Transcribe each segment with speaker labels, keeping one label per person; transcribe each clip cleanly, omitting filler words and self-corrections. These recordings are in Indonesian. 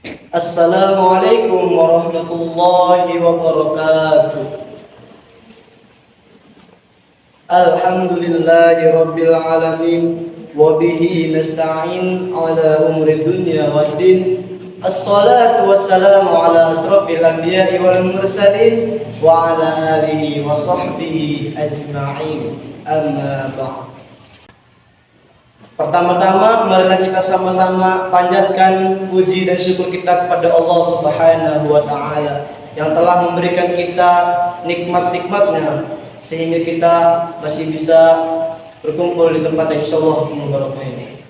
Speaker 1: Assalamualaikum warahmatullahi wabarakatuh. Alhamdulillahi rabbil alamin wa bihi nasta'in ala umuri dunya waddin. Assalatu wassalamu ala asrafil anbiya'i wal mursalin wa ala alihi wa sahbihi ajma'in. Amma ba'd. Pertama-tama marilah kita sama-sama panjatkan puji dan syukur kita kepada Allah Subhanahu wa taala yang telah memberikan kita nikmat-nikmatnya sehingga kita masih bisa berkumpul di tempat yang insyaallah mubarakah ini.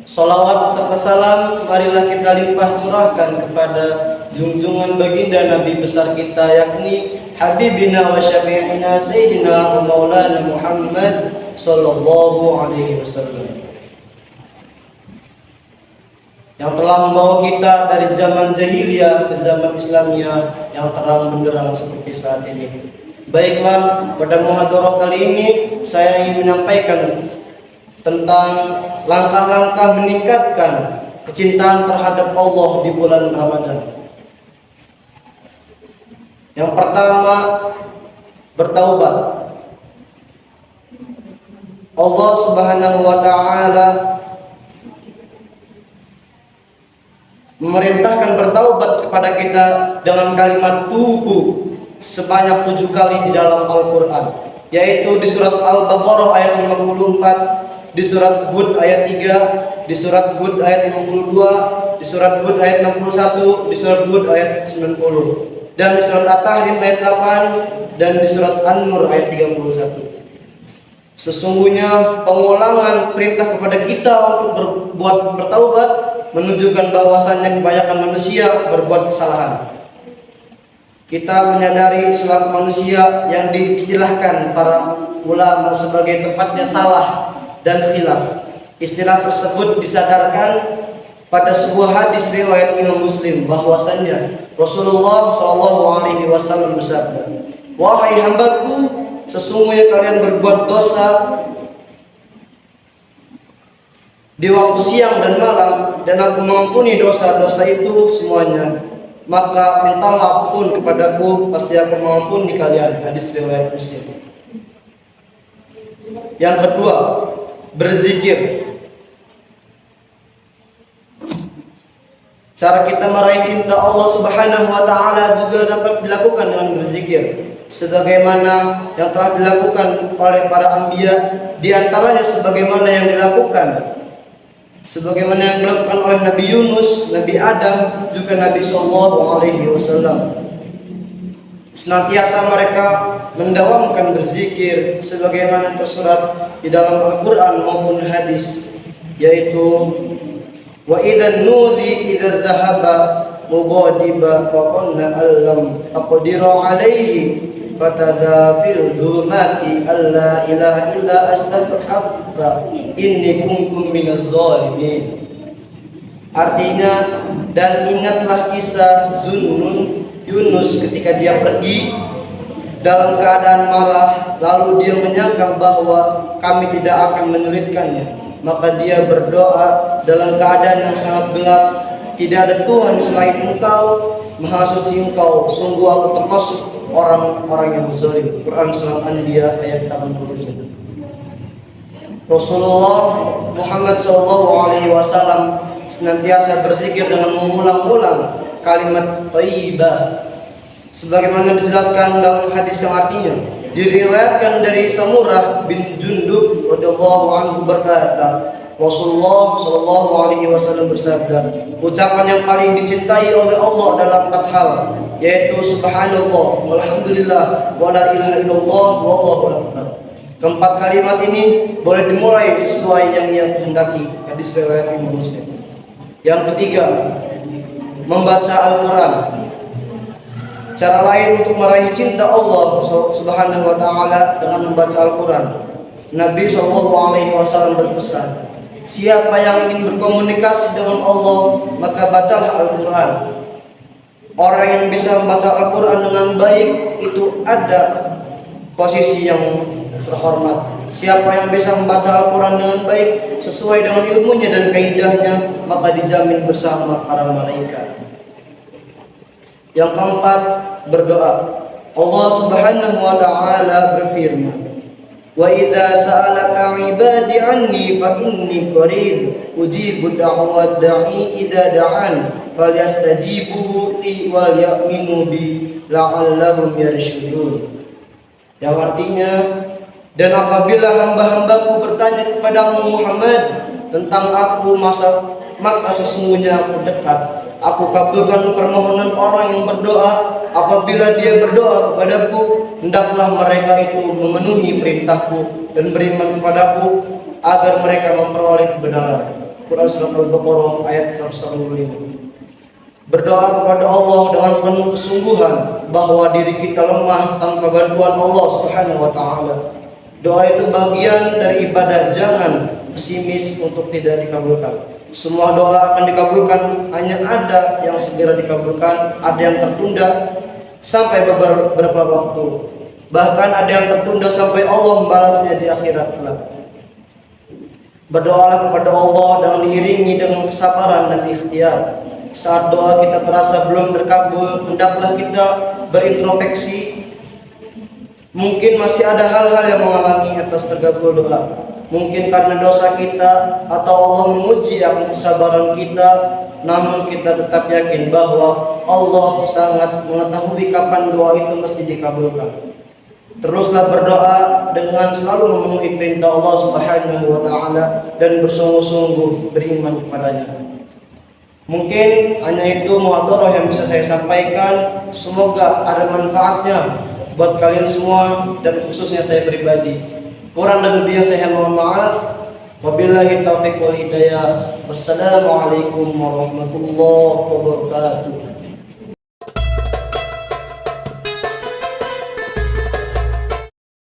Speaker 1: Salawat serta salam marilah kita limpah curahkan kepada junjungan baginda Nabi besar kita, yakni Habibina wa Syafi'ina Sayyidina wa Maulana Muhammad sallallahu alaihi wasallam, yang telah membawa kita dari zaman jahiliyah ke zaman Islamiyah yang terang benderang seperti saat ini. Baiklah, pada muhadharah kali ini saya ingin menyampaikan tentang langkah-langkah meningkatkan kecintaan terhadap Allah di bulan Ramadan. Yang pertama, bertaubat. Allah Subhanahu wa taala memerintahkan bertaubat kepada kita dengan kalimat tubu sebanyak 7 kali di dalam Al-Qur'an, yaitu di surat Al-Baqarah ayat 54, di surat Hud ayat 3, di surat Hud ayat 52, di surat Hud ayat 61, di surat Hud ayat 90, dan di surat At-Tahrim ayat 8, dan di surat An-Nur ayat 31. Sesungguhnya pengulangan perintah kepada kita untuk bertaubat menunjukkan bahwasannya kebanyakan manusia berbuat kesalahan. Kita menyadari selaku manusia yang diistilahkan para ulama sebagai tempatnya salah dan khilaf. Istilah tersebut disadarkan pada sebuah hadis riwayat Imam Muslim bahwasannya Rasulullah SAW bersabda, "Wahai hambaku, sesungguhnya kalian berbuat dosa di waktu siang dan malam, dan aku mengampuni dosa-dosa itu semuanya. Maka mintalah pun kepadaku, pasti aku mengampuni kalian." Hadis riwayat Muslim. Yang kedua, berzikir. Cara kita meraih cinta Allah Subhanahu wa taala juga dapat dilakukan dengan berzikir, sebagaimana yang telah dilakukan oleh para anbiya, di antaranya sebagaimana yang dilakukan oleh Nabi Yunus, Nabi Adam, juga Nabi sallallahu alaihi wasallam. Senantiasa mereka mendawamkan berzikir sebagaimana tersurat di dalam Al-Qur'an maupun hadis, yaitu wa idzan nudi idza dhahaba mughadiba fa qulna allam aqdiru alaihi fatada fil dhulumati alla ilaha illa astaghfiruka inni kuntum minaz zalimin. Artinya, dan ingatlah kisah Zunnun Yunus ketika dia pergi dalam keadaan marah, lalu dia menyangka bahwa kami tidak akan menyulitkannya, maka dia berdoa dalam keadaan yang sangat gelap, tidak ada Tuhan selain Engkau, Maha Suci Engkau, sungguh aku termasuk orang-orang yang zalim. Quran Surat Anbiya ayat 87. Rasulullah Muhammad SAW senantiasa berzikir dengan mengulang-ulang kalimat thayyibah, sebagaimana dijelaskan dalam hadis yang artinya diriwayatkan dari Samurah bin Jundub radhiyallahu anhu berkata, Rasulullah sallallahu alaihi wasallam bersabda, ucapan yang paling dicintai oleh Allah dalam 4 hal, yaitu subhanallah, walhamdulillah, wala ilaha illallah, wallahu akbar. Keempat kalimat ini boleh dimulai sesuai yang ia kehendaki. Hadis riwayat Imam Muslim. Yang ketiga, membaca Al-Quran. Cara lain untuk meraih cinta Allah Subhanahu wa taala dengan membaca Al-Quran. Nabi SAW berpesan, siapa yang ingin berkomunikasi dengan Allah, maka bacalah Al-Quran. Orang yang bisa membaca Al-Quran dengan baik itu ada posisi yang terhormat. Siapa yang bisa membaca Al-Quran dengan baik sesuai dengan ilmunya dan kaidahnya, maka dijamin bersama para malaikat. Yang keempat, berdoa. Allah Subhanahu wa taala berfirman, "Wa idza sa'alaka 'ibadi 'anni fa inni qarib ujibu da'wat da'i idza da'an falyastajibu li wal yu'minu bi la'allahum yarshudun." Yang artinya, dan apabila hamba-hambaku bertanya kepadamu Muhammad tentang aku, maka sesungguhnya aku dekat. Aku kabulkan permohonan orang yang berdoa. Apabila dia berdoa kepadaku, hendaklah mereka itu memenuhi perintahku dan beriman kepadaku agar mereka memperoleh kebenaran. Quran Surat Al-Baqarah ayat 185. Berdoa kepada Allah dengan penuh kesungguhan bahwa diri kita lemah tanpa bantuan Allah Subhanahu wa taala. Doa itu bagian dari ibadah, jangan pesimis untuk tidak dikabulkan. Semua doa akan dikabulkan, hanya ada yang segera dikabulkan, ada yang tertunda sampai beberapa waktu. Bahkan ada yang tertunda sampai Allah membalasnya di akhirat kelak. Berdoalah kepada Allah dengan diiringi dengan kesabaran dan ikhtiar. Saat doa kita terasa belum terkabul, hendaklah kita berintrospeksi. Mungkin masih ada hal-hal yang menghalangi atas terkabul doa. Mungkin karena dosa kita atau Allah menguji akan kesabaran kita. Namun kita tetap yakin bahwa Allah sangat mengetahui kapan doa itu mesti dikabulkan. Teruslah berdoa dengan selalu memenuhi perintah Allah Subhanahu wa taala dan bersungguh-sungguh beriman kepadanya. Mungkin hanya itu muhadharah yang bisa saya sampaikan. Semoga ada manfaatnya buat kalian semua dan khususnya saya pribadi. Kurang dan lebihnya saya mohon maaf. Wabillahi taufiq wal hidayah. Wassalamualaikum warahmatullahi wabarakatuh.